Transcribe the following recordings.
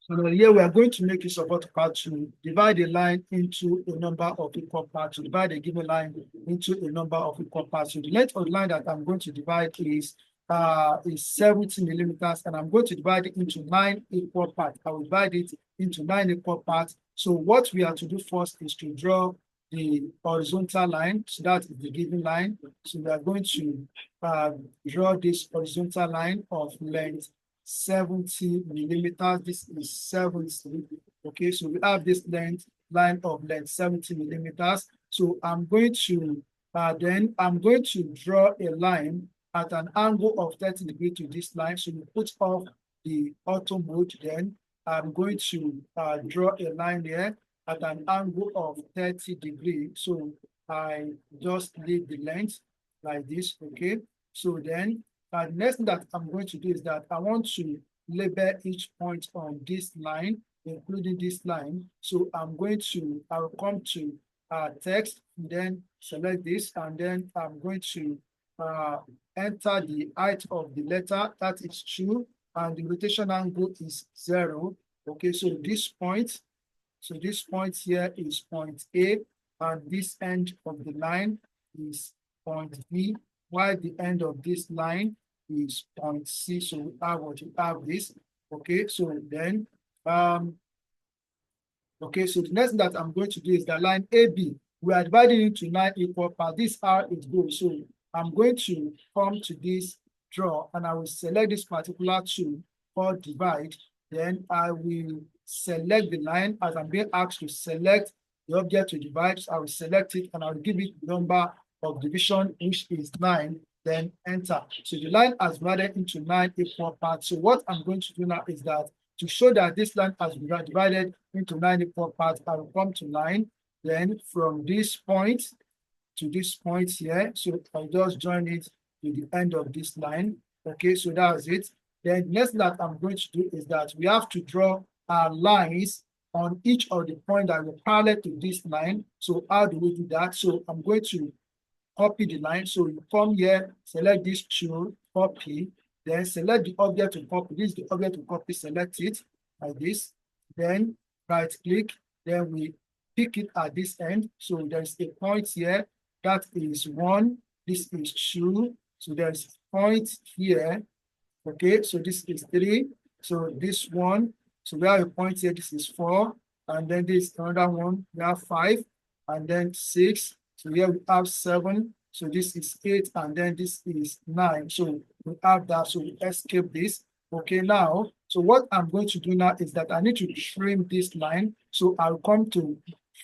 So here we are going to make use of AutoCAD to divide a line into a number of equal parts, to divide a given line into a number of equal parts. So the length of the line that I'm going to divide is 70 millimeters, and I'm going to divide it into 9 equal parts. I will divide it into 9 equal parts. So what we have to do first is to draw the horizontal line. So that is the given line. So we are going to draw this horizontal line of length 70 millimeters. This is 70. Okay, so we have this line of length 70 millimeters. So I'm going to draw a line at an angle of 30 degrees to this line. So we put off the auto mode. Then I'm going to draw a line there at an angle of 30 degrees. So I just leave the length like this. Okay, so then the next thing that I'm going to do is that I want to label each point on this line, including this line. So I will come to text, and then select this, and then I'm going to enter the height of the letter, that is 2, and the rotation angle is 0. Okay, so this point here is point A, and this end of the line is point B, while the end of this line is point C. So we have what we have this. Okay, so then okay, so the next thing that I'm going to do is the line AB. We are dividing into 9 equal parts. This is how it goes. So I'm going to come to this draw, and I will select this particular tool called divide. Then I will select the line as I'm being asked to select the object to divide. So I will select it, and I will give it the number of division, which is 9. Then enter. So the line has divided into 9 equal parts. So what I'm going to do now is that to show that this line has been divided into 9 equal parts, I will come to line. Then from this point to this point here, so I'll just join it to the end of this line. Okay, so that's it. Then next thing that I'm going to do is that we have to draw our lines on each of the points that are parallel to this line. So how do we do that? So I'm going to copy the line. So you come here, select this tool, copy, then select the object to copy. This is the object to copy, select it like this. Then right click, then we pick it at this end. So there's a point here, that is 1, this is 2. So there's a point here. Okay, so this is 3. So this one, so we have a point here, this is 4. And then this another one, we have 5, and then 6. So here we have 7. So this is 8, and then this is 9. So we have that. So we escape this. Okay, now, so what I'm going to do now is that I need to trim this line. So I'll come to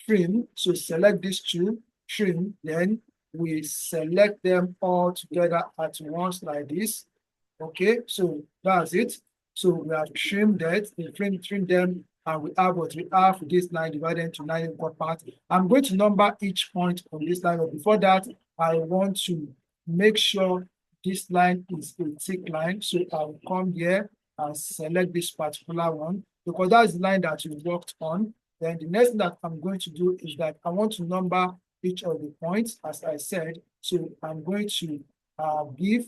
trim. So select this tool, trim. Then we select them all together at once like this. Okay, so that's it. So we have trimmed that, we trim them, and we have what we have for this line divided into 9 equal parts. I'm going to number each point on this line, but before that, I want to make sure this line is a thick line. So I'll come here and select this particular one, because that's the line that we worked on. Then the next thing that I'm going to do is that I want to number each of the points, as I said. So I'm going to give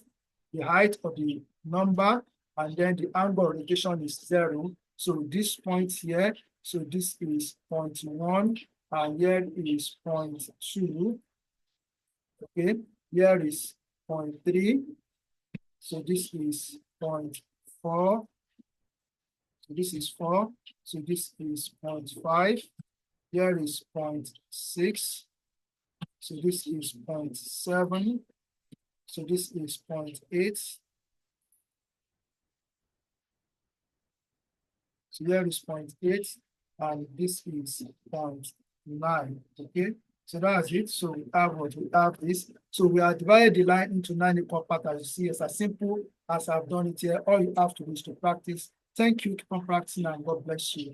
the height of the number, and then the angle of rotation is 0. So this point here, so this is 0.1, and here is 0.2. Okay, here is 0.3. So this is 0.4. So this is 4. So this is 0.5. Here is 0.6. So this is 0.7. So this is 0.8. So here is 0.8, and this is 0.9. Okay, so that's it. So we have what we have this. So we are divided the line into 9 equal parts. As you see, it's as simple as I've done it here. All you have to do is to practice. Thank you. Keep on practicing, and God bless you.